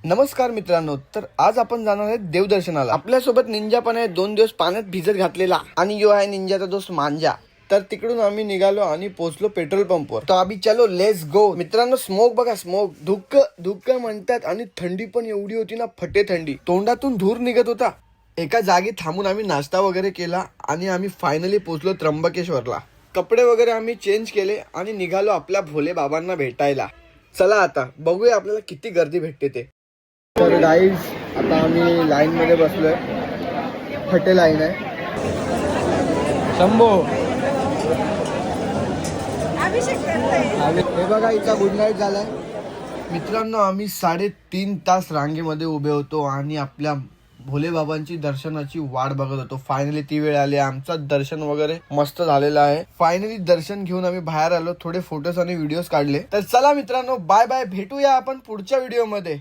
नमस्कार मित्रांनो, तर आज आपण जाणार आहे देवदर्शनाला। आपल्यासोबत निंजा पण आहे, 2 दिवस पाण्यात भिजत घातलेला, आणि यो आहे निंजाचा दोस्त मांजा। तर तिकडून आम्ही निघालो आणि पोहोचलो पेट्रोल पंपवर। तो आम्ही चलो लेट्स गो। मित्रांनो, स्मोक बघा, स्मोक धुक्क धुक्क म्हणतात, आणि थंडी पण एवढी होती ना, फटे थंडी, तोंडातून धूर निघत होता। एका जागी थांबून आम्ही नाश्ता वगैरे केला आणि आम्ही फायनली पोहोचलो त्र्यंबकेश्वरला। कपडे वगैरे आम्ही चेंज केले आणि निघालो आपल्या भोले बाबांना भेटायला। चला आता बघूया आपल्याला किती गर्दी भेटते ते। तर गाईज, आता आम्ही लाईन मध्ये बसलोय, फटे लाईन आहे। शंभो हे बघा, इथला गुड नाईट झालाय। मित्रांनो, आम्ही 3.5 तास रांगेमध्ये उभे होतो आणि आपल्या भोले बाबांची दर्शनाची वाट बघत होतो। फायनली ती वेळ आली, आमचं दर्शन वगैरे मस्त झालेलं आहे। फायनली दर्शन घेऊन आम्ही बाहेर आलो, थोडे फोटोज आणि व्हिडिओज काढले। तर चला मित्रांनो, बाय बाय, भेटूया आपण पुढच्या व्हिडिओ मध्ये।